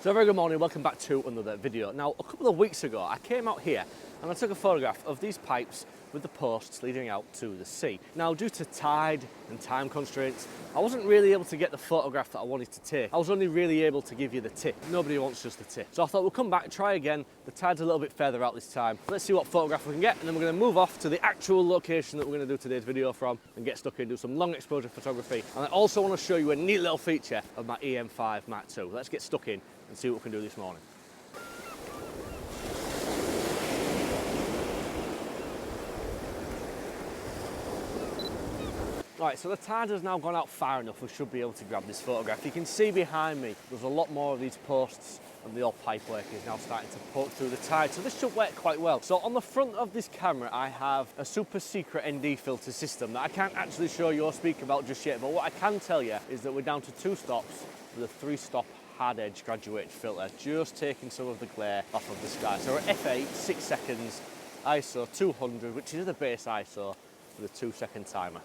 So very good morning, welcome back to another video. Now, a couple of weeks ago, I came out here and I took a photograph of these pipes with the posts leading out to the sea. Now, due to tide and time constraints, I wasn't really able to get the photograph that I wanted to take. I was only really able to give you the tip. Nobody wants just the tip. So I thought we'll come back and try again. The tide's a little bit further out this time. Let's see what photograph we can get, and then we're going to move off to the actual location that we're going to do today's video from and get stuck in, do some long exposure photography. And I also want to show you a neat little feature of my EM-5 Mark II. Let's get stuck in and see what we can do this morning. Right, so the tide has now gone out far enough, we should be able to grab this photograph. You can see behind me, there's a lot more of these posts and the old pipe work is now starting to poke through the tide, so this should work quite well. So on the front of this camera, I have a super secret ND filter system that I can't actually show you or speak about just yet, but what I can tell you is that we're down to 2 stops with a 3-stop hard edge graduated filter, just taking some of the glare off of the sky. So we're at f8, 6 seconds, ISO 200, which is the base ISO with a 2-second timer.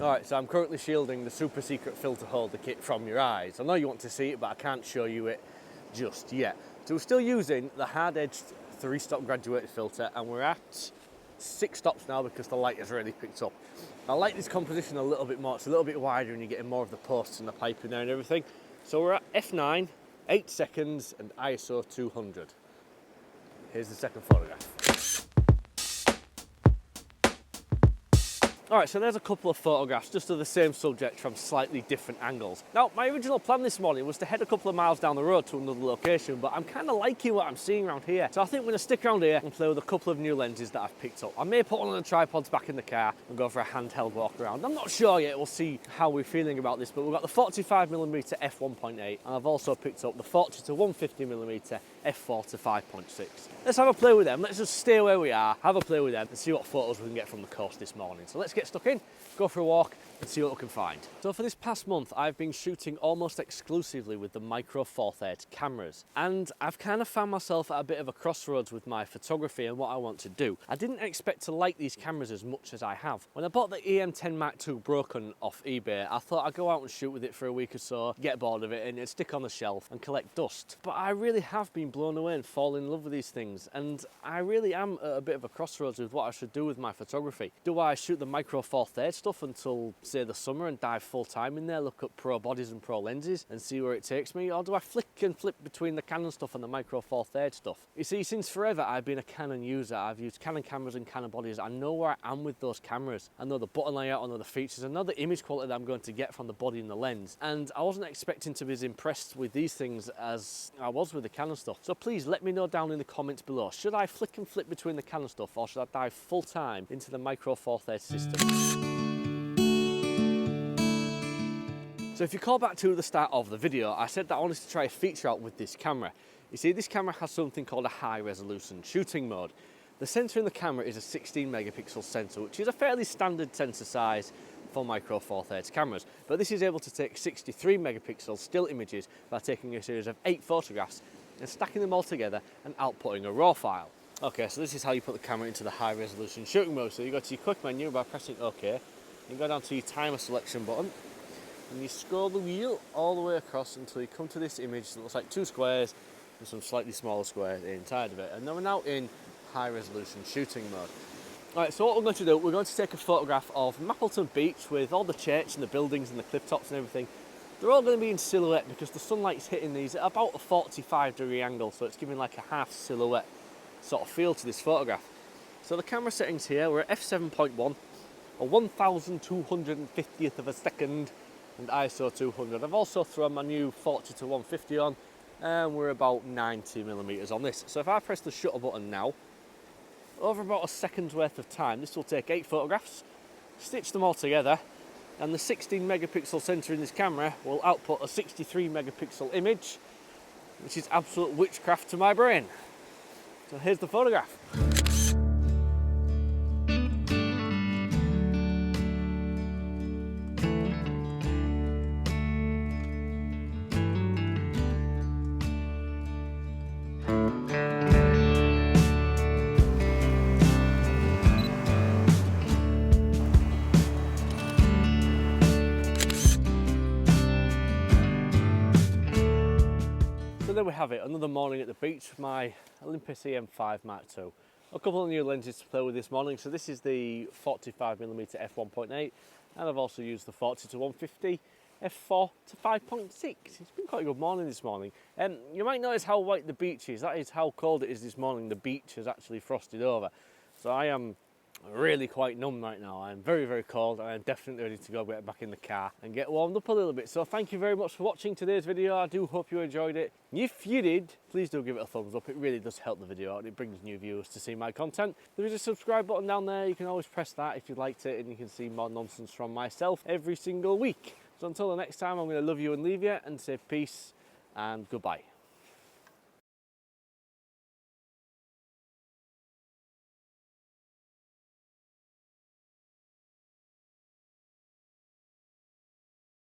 Alright, so I'm currently shielding the super secret filter holder kit from your eyes. I know you want to see it, but I can't show you it just yet. So we're still using the hard-edged 3-stop graduated filter, and we're at 6 stops now because the light has really picked up. I like this composition a little bit more. It's a little bit wider and you're getting more of the posts and the pipe in there and everything. So we're at f9, 8 seconds and ISO 200. Here's the second photograph. Alright, so there's a couple of photographs just of the same subject from slightly different angles. Now, my original plan this morning was to head a couple of miles down the road to another location, but I'm kind of liking what I'm seeing around here. So I think we're going to stick around here and play with a couple of new lenses that I've picked up. I may put one of the tripods back in the car and go for a handheld walk around. I'm not sure yet, we'll see how we're feeling about this, but we've got the 45mm f1.8 and I've also picked up the 40 to 150mm f4 to 5.6. Let's have a play with them. Let's just stay where we are, have a play with them and see what photos we can get from the coast this morning. So let's get stuck in, go for a walk and see what we can find. So for this past month, I've been shooting almost exclusively with the micro four thirds cameras, and I've kind of found myself at a bit of a crossroads with my photography and what I want to do. I didn't expect to like these cameras as much as I have. When I bought the EM-10 Mark II broken off eBay, I thought I'd go out and shoot with it for a week or so, get bored of it and it'd stick on the shelf and collect dust. But I really have been blown away and fallen in love with these things, and I really am at a bit of a crossroads with what I should do with my photography. Do I shoot the micro four thirds stuff until say the summer and dive full time in there, look at pro bodies and pro lenses and see where it takes me, or do I flick and flip between the Canon stuff and the micro four thirds stuff? You see, since forever I've been a Canon user. I've used Canon cameras and Canon bodies. I know where I am with those cameras. I know the button layout, I know the features, I know the image quality that I'm going to get from the body and the lens, and I wasn't expecting to be as impressed with these things as I was with the Canon stuff. So please let me know down in the comments below, should I flick and flip between the Canon stuff or should I dive full time into the micro four thirds system? So if you call back to the start of the video, I said that I wanted to try a feature out with this camera. You see, this camera has something called a high resolution shooting mode. The sensor in the camera is a 16 megapixel sensor, which is a fairly standard sensor size for micro four thirds cameras, but this is able to take 63 megapixel still images by taking a series of 8 photographs and stacking them all together and outputting a RAW file. Okay, so this is how you put the camera into the high resolution shooting mode. So you go to your quick menu by pressing OK, you go down to your timer selection button, and you scroll the wheel all the way across until you come to this image that looks like 2 squares and some slightly smaller squares inside of it. And then we're now in high resolution shooting mode. Alright, so what we're going to do, we're going to take a photograph of Mappleton Beach with all the church and the buildings and the cliff tops and everything. They're all going to be in silhouette because the sunlight's hitting these at about a 45-degree angle, so it's giving like a half silhouette sort of feel to this photograph. So the camera settings here, we're at f7.1, a 1,250th of a second, and ISO 200. I've also thrown my new 40 to 150 on, and we're about 90mm on this. So if I press the shutter button now, over about a second's worth of time, this will take 8 photographs, stitch them all together, and the 16 megapixel sensor in this camera will output a 63 megapixel image, which is absolute witchcraft to my brain. So here's the photograph. have it, another morning at the beach with my Olympus EM-10 Mark. A couple of new lenses to play with this morning. So this is the 45mm f1.8, and I've also used the 40-150 f4 to 5.6. It's been quite a good morning this morning. You might notice how white the beach is. That is how cold it is this morning. The beach has actually frosted over. So I am really quite numb right now. I'm very, very cold, and I'm definitely ready to go get back in the car and get warmed up a little bit. So thank you very much for watching today's video. I do hope you enjoyed it. If you did, please do give it a thumbs up. It really does help the video out. It brings new viewers to see my content. There is a subscribe button down there. You can always press that if you liked it, and you can see more nonsense from myself every single week. So until the next time, I'm going to love you and leave you and say peace and goodbye.